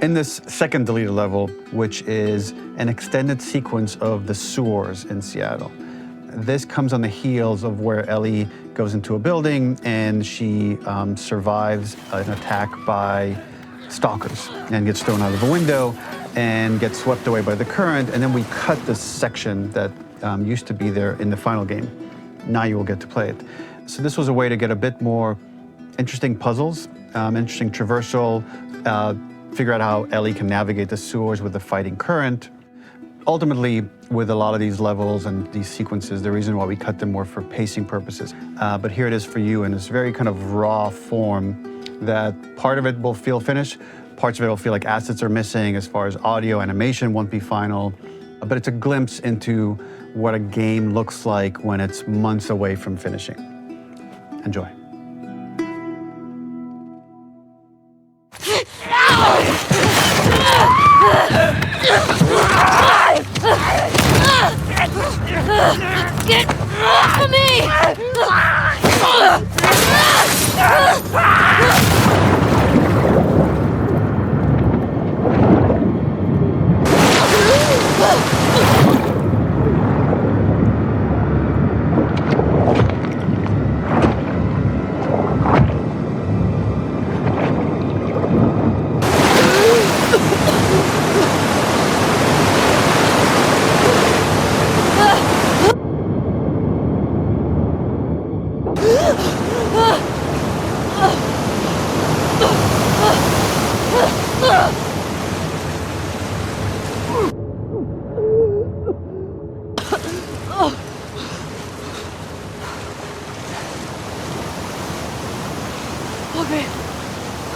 In this second deleted level, which is an extended sequence of the sewers in Seattle, this comes on the heels of where Ellie goes into a building and she survives an attack by stalkers and gets thrown out of a window and gets swept away by the current. And then we cut this section that used to be there in the final game. Now you will get to play it. So this was a way to get a bit more interesting puzzles, interesting traversal, figure out how Ellie can navigate the sewers with the fighting current. Ultimately, with a lot of these levels and these sequences, the reason why we cut them were for pacing purposes. But here it is for you in this very kind of raw form that part of it will feel finished, parts of it will feel like assets are missing as far as audio, animation won't be final. But it's a glimpse into what a game looks like when it's months away from finishing. Enjoy. Get off of me!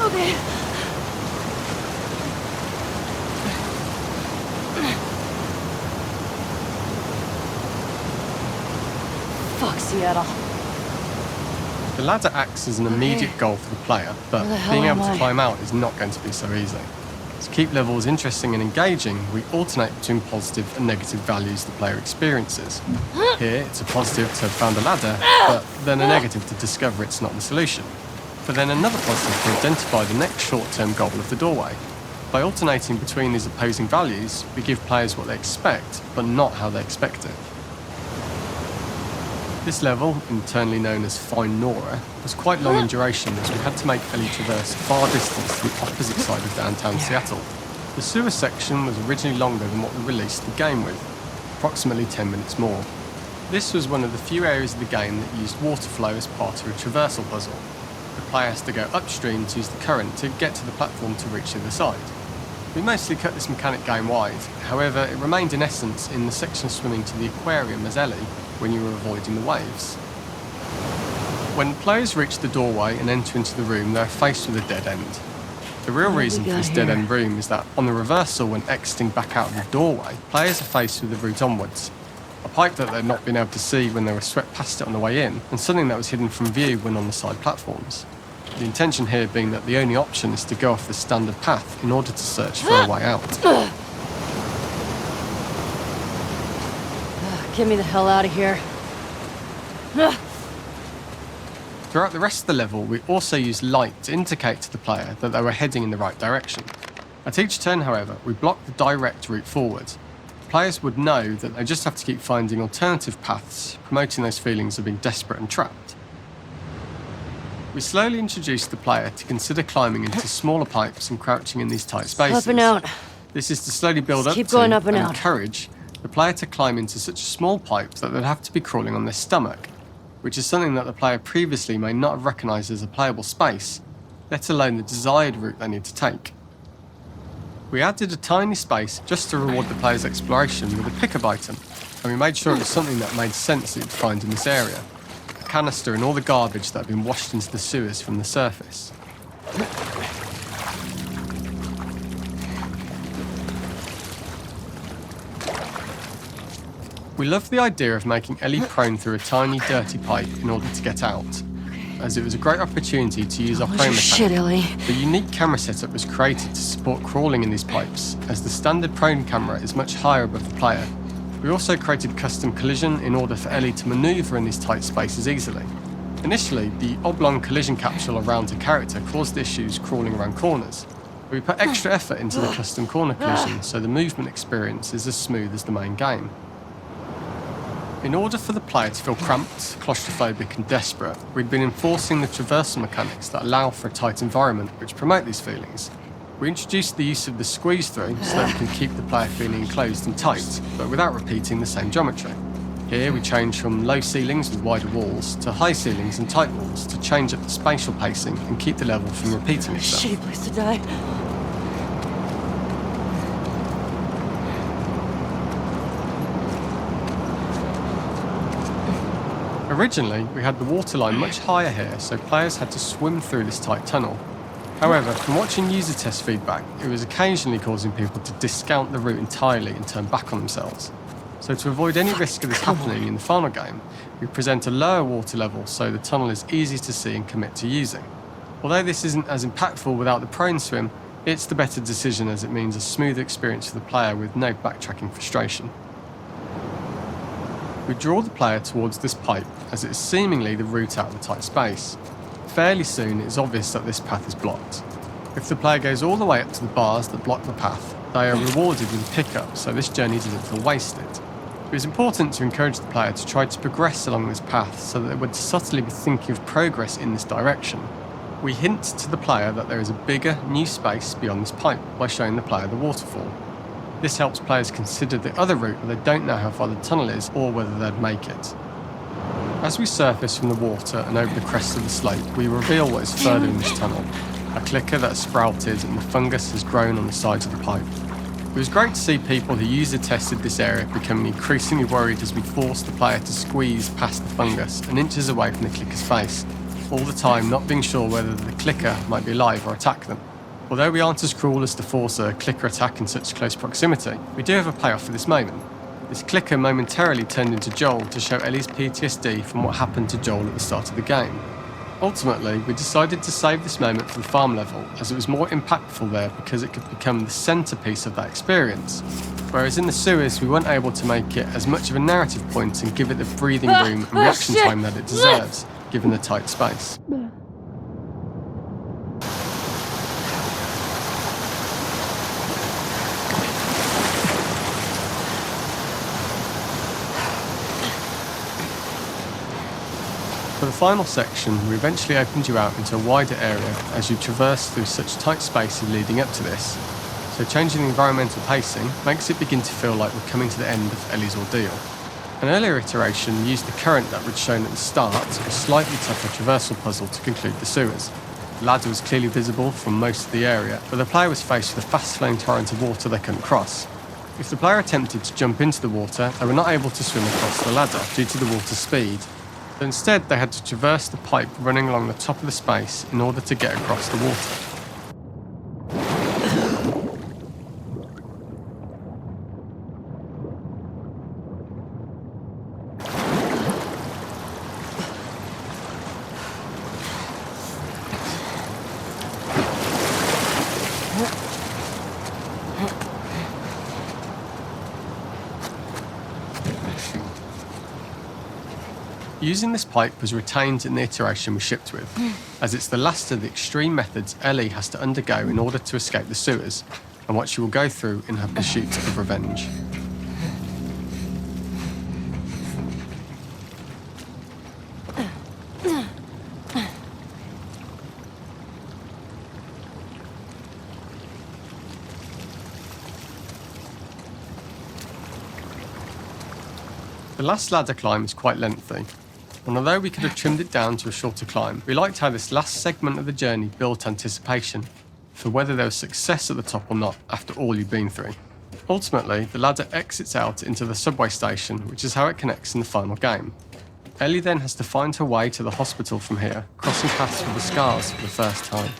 Okay. Fuck Seattle. The ladder acts as an immediate goal for the player, but being able to climb out is not going to be so easy. To keep levels interesting and engaging, we alternate between positive and negative values the player experiences. Here, it's a positive to have found a ladder, but then a negative to discover it's not the solution. But then another positive to identify the next short-term goal of the doorway. By alternating between these opposing values, we give players what they expect, but not how they expect it. This level, internally known as Find Nora, was quite long in duration as we had to make Ellie traverse far distance to the opposite side of downtown Seattle. The sewer section was originally longer than what we released the game with, approximately 10 minutes more. This was one of the few areas of the game that used water flow as part of a traversal puzzle. The player has to go upstream to use the current to get to the platform to reach the other side. We mostly cut this mechanic game-wide, however it remained in essence in the section swimming to the aquarium as Ellie when you were avoiding the waves. When players reach the doorway and enter into the room, they're faced with a dead end. The real reason for this dead-end room is that on the reversal when exiting back out of the doorway, players are faced with the route onwards. A pipe that they'd not been able to see when they were swept past it on the way in, and something that was hidden from view when on the side platforms. The intention here being that the only option is to go off the standard path in order to search for a way out. Get me the hell out of here. Throughout the rest of the level, we also used light to indicate to the player that they were heading in the right direction. At each turn, however, we blocked the direct route forward. Players would know that they just have to keep finding alternative paths, promoting those feelings of being desperate and trapped. We slowly introduced the player to consider climbing into smaller pipes and crouching in these tight spaces. Up and out. This is to slowly build up keep to going up and out. encourage the player to climb into such a small pipe that they'd have to be crawling on their stomach, which is something that the player previously may not have recognised as a playable space, let alone the desired route they need to take. We added a tiny space just to reward the player's exploration with a pickup item, and we made sure it was something that made sense that you'd find in this area. A canister and all the garbage that had been washed into the sewers from the surface. We loved the idea of making Ellie prone through a tiny, dirty pipe in order to get out, as it was a great opportunity to use our frame Shit, Ellie. The unique camera setup was created to support crawling in these pipes, as the standard prone camera is much higher above the player. We also created custom collision in order for Ellie to manoeuvre in these tight spaces easily. Initially, the oblong collision capsule around her character caused issues crawling around corners. We put extra effort into the custom corner collision so the movement experience is as smooth as the main game. In order for the player to feel cramped, claustrophobic and desperate, we'd been enforcing the traversal mechanics that allow for a tight environment which promote these feelings. We introduced the use of the squeeze through so that we can keep the player feeling enclosed and tight, but without repeating the same geometry. Here we change from low ceilings with wider walls to high ceilings and tight walls to change up the spatial pacing and keep the level from repeating itself. Shitty place to die. Originally, we had the waterline much higher here, so players had to swim through this tight tunnel. However, from watching user test feedback, it was occasionally causing people to discount the route entirely and turn back on themselves. So to avoid any risk of this happening in the final game, we present a lower water level so the tunnel is easy to see and commit to using. Although this isn't as impactful without the prone swim, it's the better decision as it means a smoother experience for the player with no backtracking frustration. We draw the player towards this pipe as it is seemingly the route out of the tight space. Fairly soon it is obvious that this path is blocked. If the player goes all the way up to the bars that block the path, they are rewarded with a pickup, so this journey doesn't feel wasted. It is important to encourage the player to try to progress along this path so that they would subtly be thinking of progress in this direction. We hint to the player that there is a bigger, new space beyond this pipe by showing the player the waterfall. This helps players consider the other route where they don't know how far the tunnel is or whether they'd make it. As we surface from the water and over the crest of the slope, we reveal what is further in this tunnel. A clicker that has sprouted and the fungus has grown on the sides of the pipe. It was great to see people who user tested this area becoming increasingly worried as we forced the player to squeeze past the fungus and inches away from the clicker's face, all the time not being sure whether the clicker might be alive or attack them. Although we aren't as cruel as to force a clicker attack in such close proximity, we do have a payoff for this moment. This clicker momentarily turned into Joel to show Ellie's PTSD from what happened to Joel at the start of the game. Ultimately, we decided to save this moment for the farm level, as it was more impactful there because it could become the centrepiece of that experience. Whereas in the sewers, we weren't able to make it as much of a narrative point and give it the breathing room and reaction time that it deserves, given the tight space. For the final section, we eventually opened you out into a wider area as you traverse through such tight spaces leading up to this. So changing the environmental pacing makes it begin to feel like we're coming to the end of Ellie's ordeal. An earlier iteration used the current that we'd shown at the start of a slightly tougher traversal puzzle to conclude the sewers. The ladder was clearly visible from most of the area, but the player was faced with a fast-flowing torrent of water they couldn't cross. If the player attempted to jump into the water, they were not able to swim across the ladder due to the water's speed. But instead, they had to traverse the pipe running along the top of the space in order to get across the water. Using this pipe was retained in the iteration we shipped with, as it's the last of the extreme methods Ellie has to undergo in order to escape the sewers, and what she will go through in her pursuit of revenge. The last ladder climb is quite lengthy, and although we could have trimmed it down to a shorter climb, we liked how this last segment of the journey built anticipation for whether there was success at the top or not after all you've been through. Ultimately, the ladder exits out into the subway station, which is how it connects in the final game. Ellie then has to find her way to the hospital from here, crossing paths with the scars for the first time.